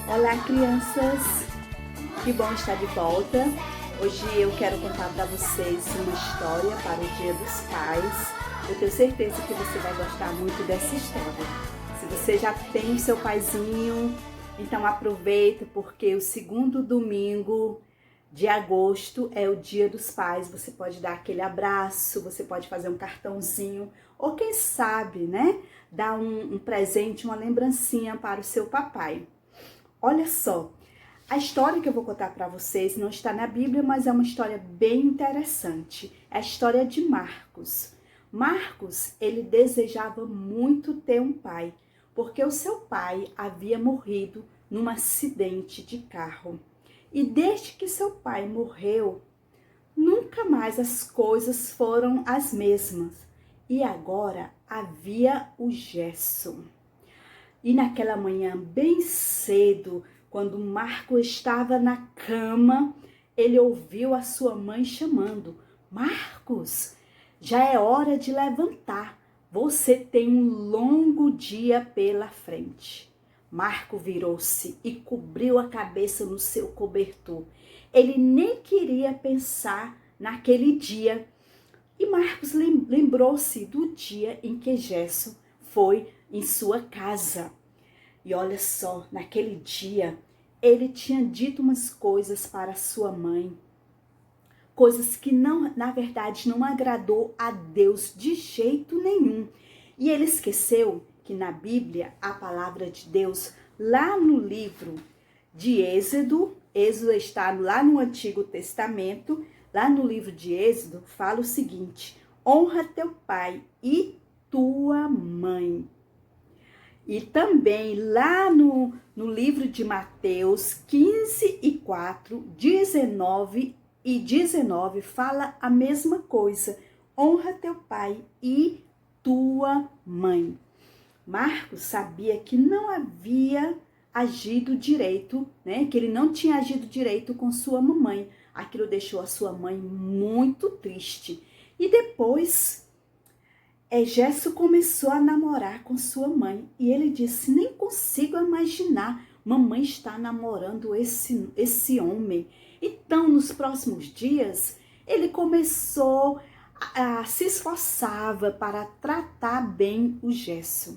Olá, crianças! Que bom estar de volta. Hoje eu quero contar para vocês uma história para o Dia dos Pais. Eu tenho certeza que você vai gostar muito dessa história. Se você já tem o seu paizinho, então aproveita, porque o segundo domingo de agosto é o Dia dos Pais. Você pode dar aquele abraço, você pode fazer um cartãozinho, ou quem sabe, né? Dar um presente, uma lembrancinha para o seu papai. Olha só, a história que eu vou contar para vocês não está na Bíblia, mas é uma história bem interessante. É a história de Marcos. Marcos, ele desejava muito ter um pai, porque o seu pai havia morrido num acidente de carro. E desde que seu pai morreu, nunca mais as coisas foram as mesmas. E agora havia o Gerson. E naquela manhã, bem cedo, quando Marcos estava na cama, ele ouviu a sua mãe chamando: Marcos, já é hora de levantar. Você tem um longo dia pela frente. Marcos virou-se e cobriu a cabeça no seu cobertor. Ele nem queria pensar naquele dia. E Marcos lembrou-se do dia em que Gerson foi em sua casa. E olha só, naquele dia, ele tinha dito umas coisas para sua mãe. Coisas que na verdade não agradou a Deus de jeito nenhum. E ele esqueceu que na Bíblia, a palavra de Deus, lá no livro de Êxodo está lá no Antigo Testamento, lá no livro de Êxodo, fala o seguinte: honra teu pai e tua mãe. E também lá no livro de Mateus 15:4, 19 fala a mesma coisa. Honra teu pai e tua mãe. Marcos sabia que não havia agido direito, né? Que ele não tinha agido direito com sua mamãe. Aquilo deixou a sua mãe muito triste. E depois Gerson começou a namorar com sua mãe e ele disse: nem consigo imaginar, mamãe está namorando esse homem. Então, nos próximos dias, ele começou a se esforçava para tratar bem o Gerson.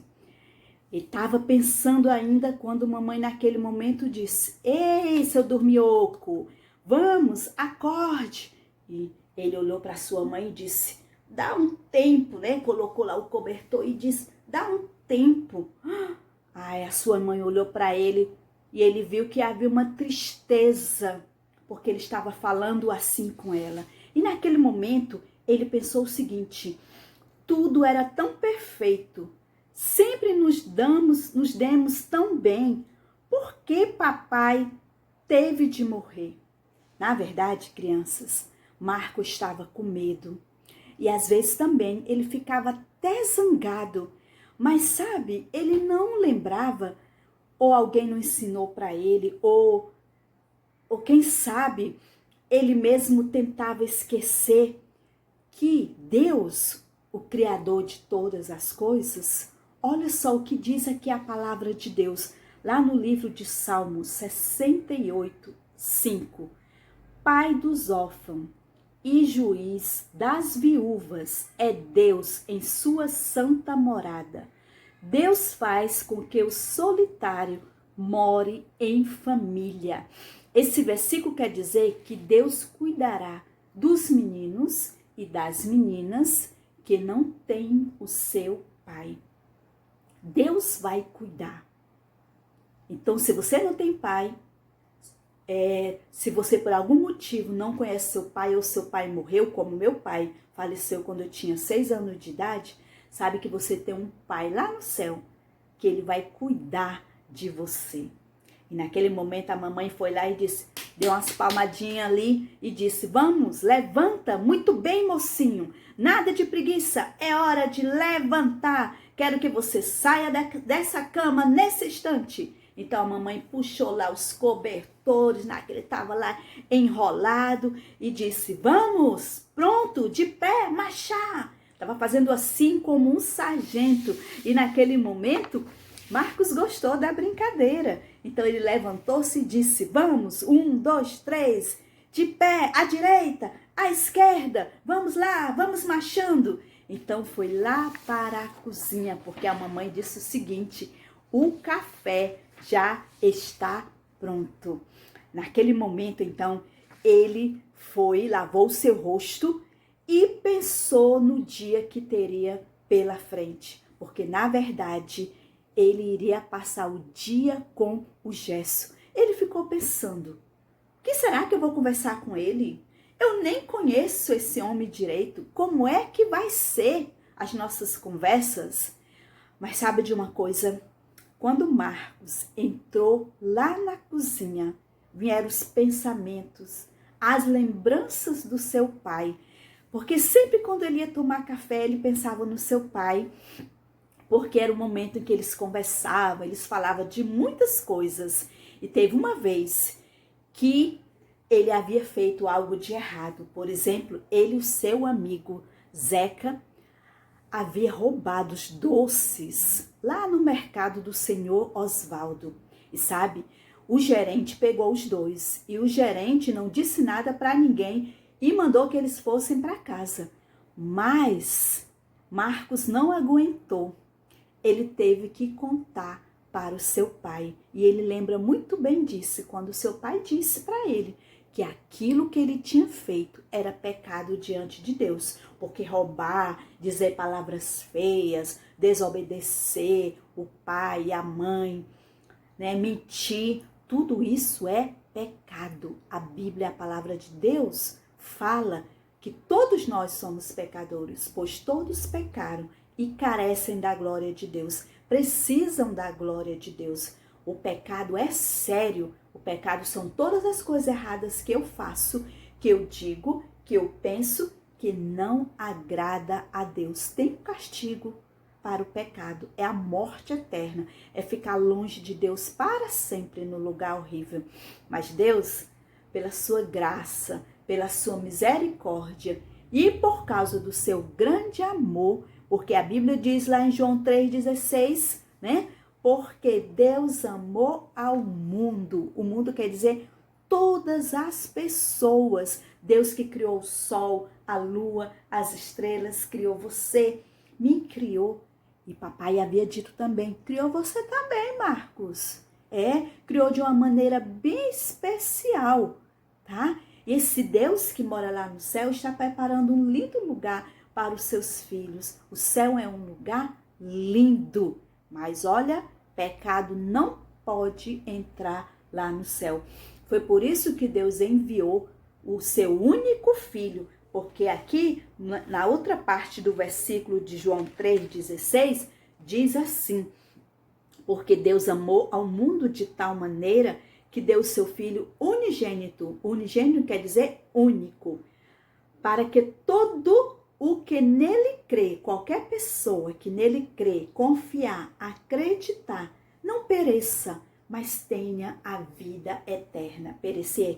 Ele estava pensando ainda quando mamãe naquele momento disse: ei, seu dormioco, vamos, acorde. E ele olhou para sua mãe e disse: dá um tempo, né? Colocou lá o cobertor e disse: dá um tempo. Ai, a sua mãe olhou para ele e ele viu que havia uma tristeza, porque ele estava falando assim com ela. E naquele momento, ele pensou o seguinte: tudo era tão perfeito, sempre nos demos tão bem, por que papai teve de morrer? Na verdade, crianças, Marcos estava com medo. E às vezes também ele ficava até zangado. Mas sabe, ele não lembrava, ou alguém não ensinou para ele, ou quem sabe, ele mesmo tentava esquecer que Deus, o Criador de todas as coisas, olha só o que diz aqui a palavra de Deus, lá no livro de Salmos 68, 5. Pai dos órfãos e juiz das viúvas é Deus em sua santa morada. Deus faz com que o solitário more em família. Esse versículo quer dizer que Deus cuidará dos meninos e das meninas que não têm o seu pai. Deus vai cuidar. Então, se você não tem pai, se você por algum motivo não conhece seu pai ou seu pai morreu, como meu pai faleceu quando eu tinha 6 anos de idade, sabe que você tem um pai lá no céu, que ele vai cuidar de você. E naquele momento a mamãe foi lá e disse, deu umas palmadinhas ali e disse: vamos, levanta, muito bem, mocinho, nada de preguiça, é hora de levantar, quero que você saia dessa cama nesse instante. Então a mamãe puxou lá os cobertores, ele estava lá enrolado e disse: vamos, pronto, de pé, marchar. Estava fazendo assim como um sargento. E naquele momento Marcos gostou da brincadeira. Então ele levantou-se e disse: vamos, 1, 2, 3, de pé, à direita, à esquerda, vamos lá, vamos marchando. Então foi lá para a cozinha, porque a mamãe disse o seguinte: o café já está pronto. Naquele momento, então, ele foi, lavou o seu rosto e pensou no dia que teria pela frente, porque na verdade ele iria passar o dia com o Gesso. Ele ficou pensando: o que será que eu vou conversar com ele? Eu nem conheço esse homem direito. Como é que vai ser as nossas conversas? Mas sabe de uma coisa? Quando Marcos entrou lá na cozinha, vieram os pensamentos, as lembranças do seu pai. Porque sempre quando ele ia tomar café, ele pensava no seu pai, porque era o momento em que eles conversavam, eles falavam de muitas coisas. E teve uma vez que ele havia feito algo de errado. Por exemplo, ele e o seu amigo Zeca havia roubado os doces lá no mercado do senhor Osvaldo. E sabe, o gerente pegou os dois e o gerente não disse nada para ninguém e mandou que eles fossem para casa. Mas Marcos não aguentou. Ele teve que contar para o seu pai. E ele lembra muito bem disso, quando o seu pai disse para ele que aquilo que ele tinha feito era pecado diante de Deus. Porque roubar, dizer palavras feias, desobedecer o pai e a mãe, né, mentir, tudo isso é pecado. A Bíblia, a palavra de Deus, fala que todos nós somos pecadores, pois todos pecaram e carecem da glória de Deus, precisam da glória de Deus. O pecado é sério, o pecado são todas as coisas erradas que eu faço, que eu digo, que eu penso, que não agrada a Deus. Tem um castigo para o pecado, é a morte eterna, é ficar longe de Deus para sempre no lugar horrível. Mas Deus, pela sua graça, pela sua misericórdia e por causa do seu grande amor, porque a Bíblia diz lá em João 3,16, né? Porque Deus amou ao mundo. O mundo quer dizer todas as pessoas. Deus que criou o sol, a lua, as estrelas, criou você, me criou. E papai havia dito também, criou você também, Marcos. Criou de uma maneira bem especial, tá? Esse Deus que mora lá no céu está preparando um lindo lugar para os seus filhos. O céu é um lugar lindo, mas olha, pecado não pode entrar lá no céu. Foi por isso que Deus enviou o seu único filho, porque aqui, na outra parte do versículo de João 3,16, diz assim: porque Deus amou ao mundo de tal maneira que deu o seu filho unigênito. Unigênito quer dizer único, para que todo o que nele crê, qualquer pessoa que nele crê, confiar, acreditar, não pereça, mas tenha a vida eterna. Perecer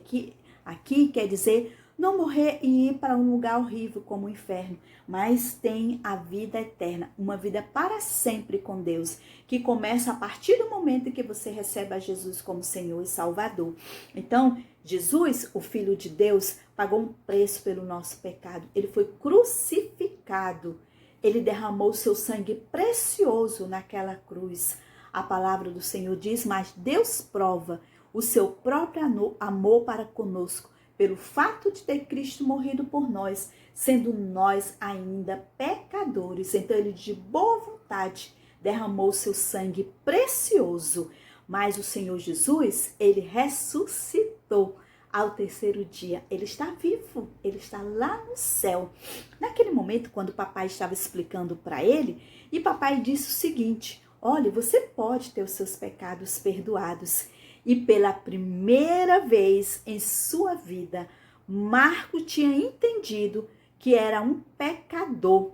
aqui quer dizer não morrer e ir para um lugar horrível como o inferno, mas tem a vida eterna, uma vida para sempre com Deus, que começa a partir do momento em que você recebe a Jesus como Senhor e Salvador. Então, Jesus, o Filho de Deus, pagou um preço pelo nosso pecado. Ele foi crucificado. Ele derramou seu sangue precioso naquela cruz. A palavra do Senhor diz, mas Deus prova o seu próprio amor para conosco, pelo fato de ter Cristo morrido por nós, sendo nós ainda pecadores. Então ele de boa vontade derramou seu sangue precioso. Mas o Senhor Jesus, ele ressuscitou ao terceiro dia. Ele está vivo, ele está lá no céu. Naquele momento, quando o papai estava explicando para ele, e papai disse o seguinte: olha, você pode ter os seus pecados perdoados. E pela primeira vez em sua vida, Marcos tinha entendido que era um pecador.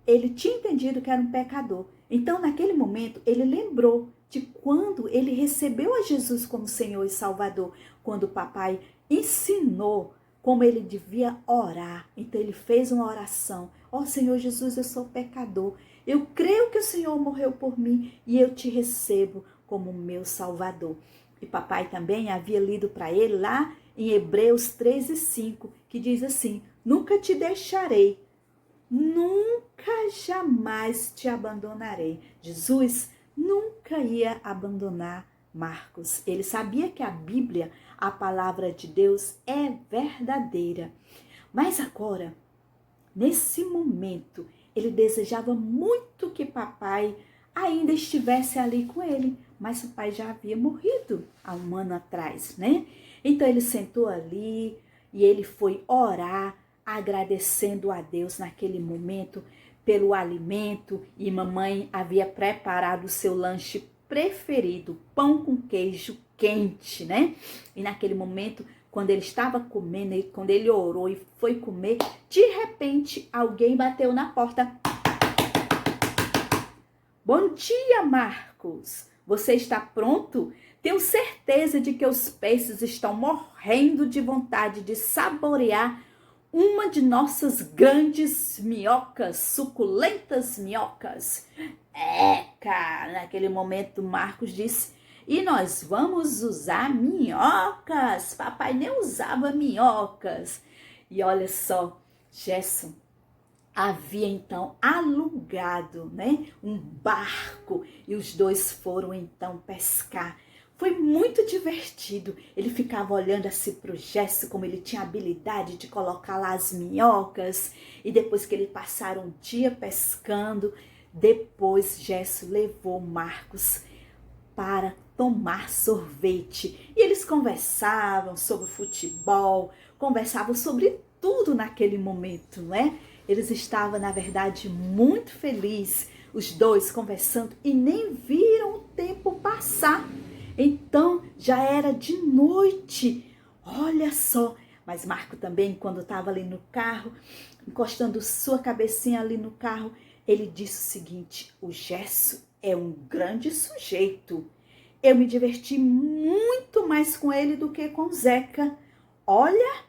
Ele tinha entendido que era um pecador. Então, naquele momento, ele lembrou de quando ele recebeu a Jesus como Senhor e Salvador, quando o papai ensinou como ele devia orar. Então, ele fez uma oração: ó Senhor Jesus, eu sou pecador. Eu creio que o Senhor morreu por mim e eu te recebo como meu Salvador. E papai também havia lido para ele lá em Hebreus 13:5, que diz assim: nunca te deixarei, nunca jamais te abandonarei. Jesus nunca ia abandonar Marcos. Ele sabia que a Bíblia, a palavra de Deus, é verdadeira. Mas agora, nesse momento, ele desejava muito que papai ainda estivesse ali com ele. Mas o pai já havia morrido há um ano atrás, né? Então ele sentou ali e ele foi orar, agradecendo a Deus naquele momento pelo alimento. E mamãe havia preparado o seu lanche preferido, pão com queijo quente, né? E naquele momento, quando ele estava comendo, quando ele orou e foi comer, de repente alguém bateu na porta. Bom dia, Marcos! Você está pronto? Tenho certeza de que os peixes estão morrendo de vontade de saborear uma de nossas grandes minhocas, suculentas minhocas. Cara, naquele momento Marcos disse: e nós vamos usar minhocas. Papai nem usava minhocas. E olha só, Gerson havia então alugado, né, um barco e os dois foram então pescar. Foi muito divertido. Ele ficava olhando assim para o Gerson, como ele tinha habilidade de colocar lá as minhocas. E depois que eles passaram um dia pescando, depois Gerson levou Marcos para tomar sorvete. E eles conversavam sobre futebol, conversavam sobre tudo naquele momento, né? Eles estavam, na verdade, muito felizes, os dois conversando, e nem viram o tempo passar. Então, já era de noite. Olha só. Mas Marco também, quando estava ali no carro, encostando sua cabecinha ali no carro, ele disse o seguinte: o Gerson é um grande sujeito. Eu me diverti muito mais com ele do que com o Zeca. Olha,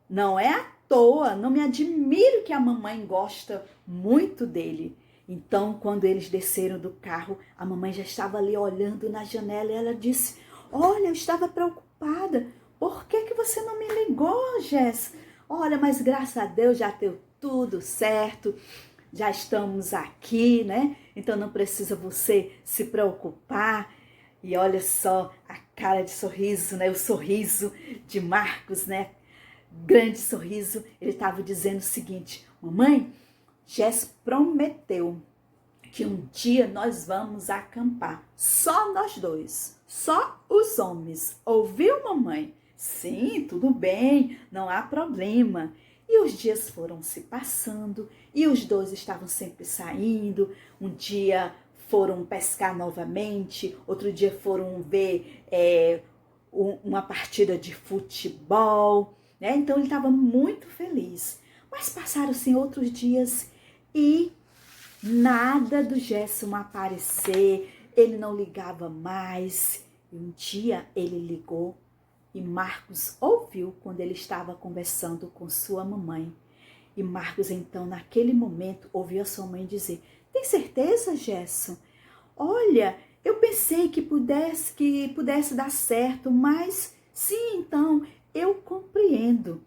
não é à toa, não me admiro que a mamãe gosta muito dele. Então, quando eles desceram do carro, a mamãe já estava ali olhando na janela e ela disse: olha, eu estava preocupada. Por que você não me ligou, Jess? Olha, mas graças a Deus já deu tudo certo. Já estamos aqui, né? Então não precisa você se preocupar. E olha só a cara de sorriso, né? O sorriso de Marcos, né? Grande sorriso. Ele estava dizendo o seguinte: mamãe, Jess prometeu que um dia nós vamos acampar. Só nós dois. Só os homens. Ouviu, mamãe? Sim, tudo bem. Não há problema. E os dias foram se passando e os dois estavam sempre saindo. Um dia foram pescar novamente, outro dia foram ver uma partida de futebol, né? Então ele estava muito feliz. Mas passaram-se outros dias e nada do Gerson aparecer, ele não ligava mais. E um dia ele ligou e Marcos ouviu quando ele estava conversando com sua mamãe. E Marcos, então, naquele momento, ouviu a sua mãe dizer: tem certeza, Gerson? Olha, eu pensei que pudesse dar certo, mas sim, então, eu compreendo.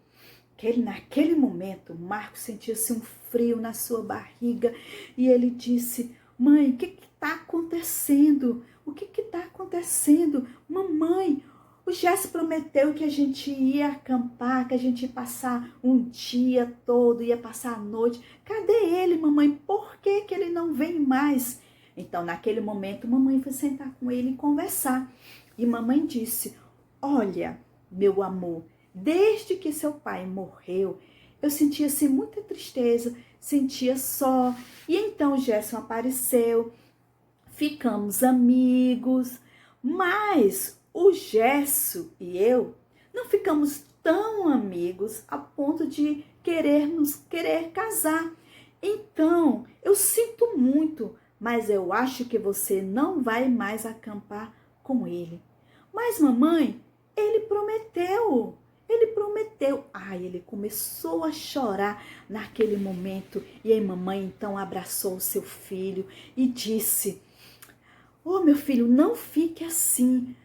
Naquele momento, Marcos sentiu-se um frio na sua barriga e ele disse: mãe, o que está acontecendo? O que está acontecendo? Mamãe, o Jess prometeu que a gente ia acampar, que a gente ia passar um dia todo, ia passar a noite. Cadê ele, mamãe? Por que ele não vem mais? Então, naquele momento, mamãe foi sentar com ele e conversar. E mamãe disse: olha, meu amor, desde que seu pai morreu, eu sentia-se muita tristeza, sentia só. E então Gerson apareceu, ficamos amigos, mas o Gerson e eu não ficamos tão amigos a ponto de querer casar. Então, eu sinto muito, mas eu acho que você não vai mais acampar com ele. Mas mamãe, ele prometeu. Ele prometeu. Ai, ele começou a chorar naquele momento. E a mamãe então abraçou o seu filho e disse: "Oh, meu filho, não fique assim.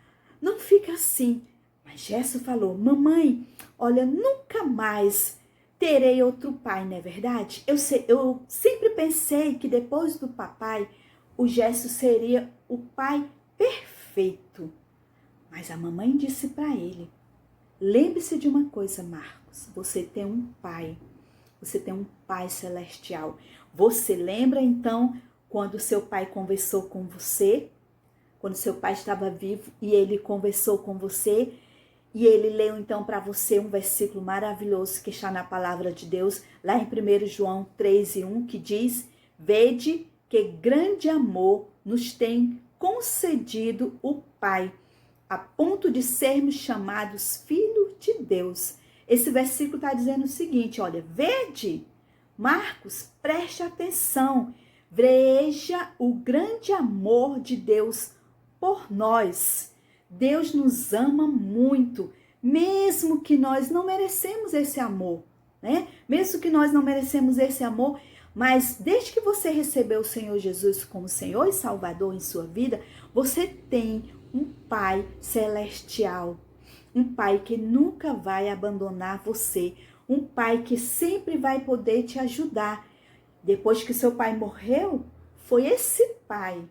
Não fique assim." Mas Gesso falou: "Mamãe, olha, nunca mais terei outro pai, não é verdade? Eu sempre pensei que depois do papai, o Gesso seria o pai perfeito." Mas a mamãe disse para ele: "Lembre-se de uma coisa, Marcos. Você tem um pai. Você tem um pai celestial. Você lembra então quando seu pai conversou com você? Quando seu pai estava vivo e ele conversou com você? E ele leu então para você um versículo maravilhoso que está na palavra de Deus, lá em 1 João 3:1, que diz: "Vede que grande amor nos tem concedido o Pai, a ponto de sermos chamados filhos de Deus." Esse versículo está dizendo o seguinte, olha, vede, Marcos, preste atenção, veja o grande amor de Deus por nós. Deus nos ama muito, mesmo que nós não merecemos esse amor, né? Mesmo que nós não merecemos esse amor, mas desde que você recebeu o Senhor Jesus como Senhor e Salvador em sua vida, você tem um Pai celestial, um Pai que nunca vai abandonar você, um Pai que sempre vai poder te ajudar. Depois que seu pai morreu, foi esse Pai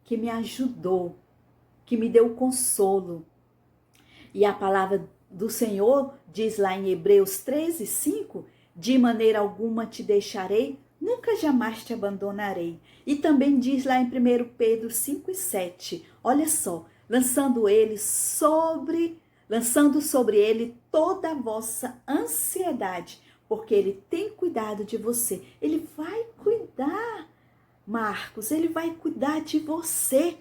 que me ajudou, que me deu consolo. E a palavra do Senhor diz lá em Hebreus 13:5, "De maneira alguma te deixarei, nunca jamais te abandonarei." E também diz lá em 1 Pedro 5:7, olha só, lançando sobre ele toda a vossa ansiedade, porque ele tem cuidado de você. Ele vai cuidar, Marcos, ele vai cuidar de você.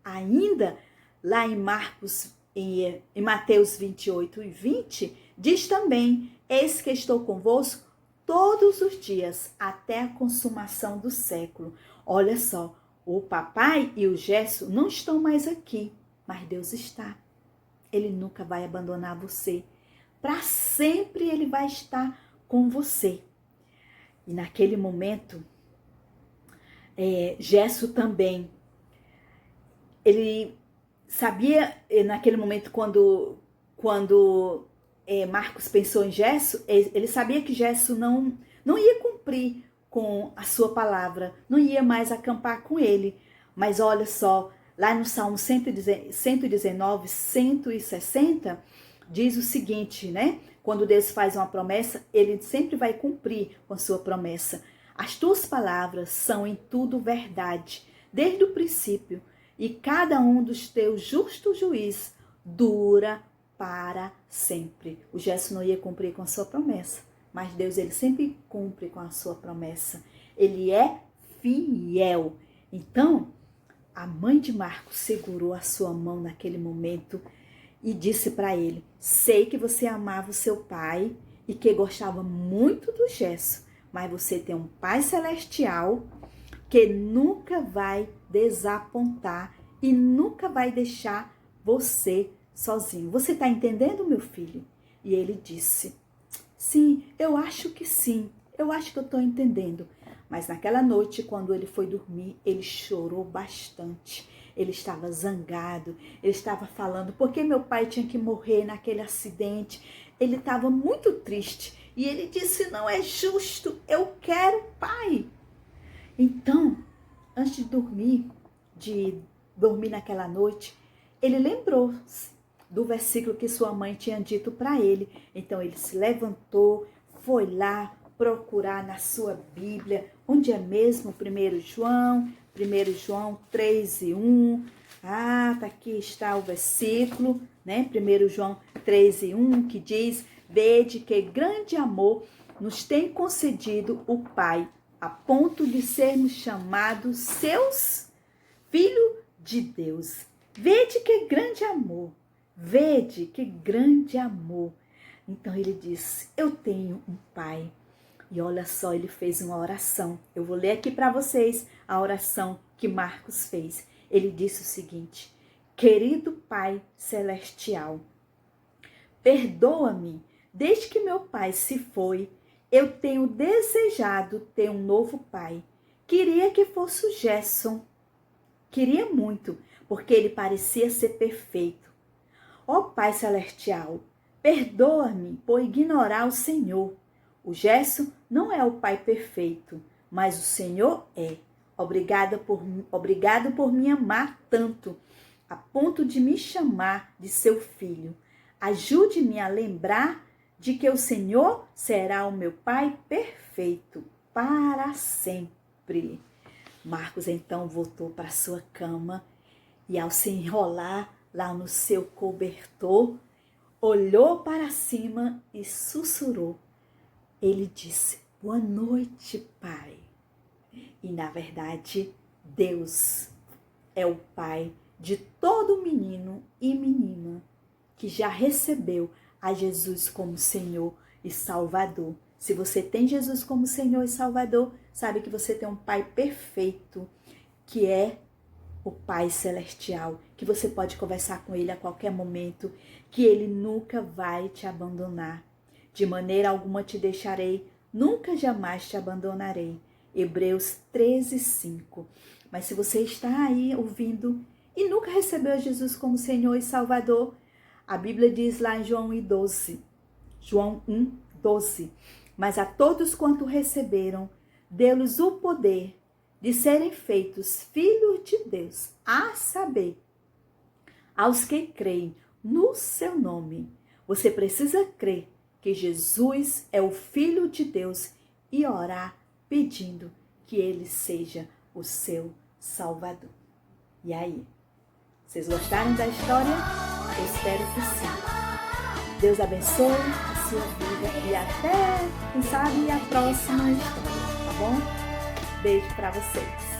Ainda lá em Mateus 28:20, diz também: "Eis que estou convosco todos os dias, até a consumação do século." Olha só, o papai e o Gesso não estão mais aqui, mas Deus está. Ele nunca vai abandonar você. Para sempre ele vai estar com você. E naquele momento, Gesso também, ele sabia, naquele momento, quando Marcos pensou em Gesso, ele sabia que Gesso não ia cumprir com a sua palavra, não ia mais acampar com ele. Mas olha só, lá no Salmo 119, 160, diz o seguinte, né? Quando Deus faz uma promessa, ele sempre vai cumprir com a sua promessa. "As tuas palavras são em tudo verdade, desde o princípio, e cada um dos teus justos juízes dura para sempre." O Gesso não ia cumprir com a sua promessa, mas Deus, ele sempre cumpre com a sua promessa. Ele é fiel. Então, a mãe de Marcos segurou a sua mão naquele momento e disse para ele: "Sei que você amava o seu pai e que gostava muito do Gesso, mas você tem um Pai celestial que nunca vai desapontar e nunca vai deixar você sozinho. Você está entendendo, meu filho?" E ele disse: "Sim, eu acho que sim, eu acho que eu estou entendendo." Mas naquela noite, quando ele foi dormir, ele chorou bastante. Ele estava zangado, ele estava falando porque meu pai tinha que morrer naquele acidente. Ele estava muito triste e ele disse: "Não é justo, eu quero pai." Então, antes de dormir naquela noite, ele lembrou-se do versículo que sua mãe tinha dito para ele. Então ele se levantou, foi lá procurar na sua Bíblia, onde é mesmo 1 João 3:1. Tá aqui está o versículo, né? 1 João 3:1, que diz: "Vede que grande amor nos tem concedido o Pai, a ponto de sermos chamados seus filhos de Deus." Vede que grande amor. Vede que grande amor. Então ele disse: "Eu tenho um pai." E olha só, ele fez uma oração. Eu vou ler aqui para vocês a oração que Marcos fez. Ele disse o seguinte: "Querido Pai Celestial, perdoa-me. Desde que meu pai se foi, eu tenho desejado ter um novo pai. Queria que fosse o Gerson. Queria muito, porque ele parecia ser perfeito. Ó Pai Celestial, perdoa-me por ignorar o Senhor. O Gerson não é o pai perfeito, mas o Senhor é. Obrigado por me amar tanto, a ponto de me chamar de seu filho. Ajude-me a lembrar de que o Senhor será o meu pai perfeito para sempre. Marcos então voltou para sua cama e, ao se enrolar lá no seu cobertor, olhou para cima e sussurrou. Ele disse: boa noite, pai. E, na verdade, Deus é o pai de todo menino e menina que já recebeu a Jesus como Senhor e Salvador. Se você tem Jesus como Senhor e Salvador, sabe que você tem um Pai perfeito, que é o Pai Celestial, que você pode conversar com Ele a qualquer momento, que Ele nunca vai te abandonar. De maneira alguma te deixarei, nunca jamais te abandonarei. Hebreus 13:5. Mas se você está aí ouvindo e nunca recebeu Jesus como Senhor e Salvador, a Bíblia diz lá em João 1:12, João 1:12, mas a todos quanto receberam, deu-lhes o poder de serem feitos filhos de Deus, a saber, aos que creem no seu nome. Você precisa crer que Jesus é o Filho de Deus e orar pedindo que Ele seja o seu Salvador. E aí, vocês gostaram da história? Eu espero que sim. Deus abençoe a sua vida e até, quem sabe, a próxima história, tá bom? Beijo para vocês.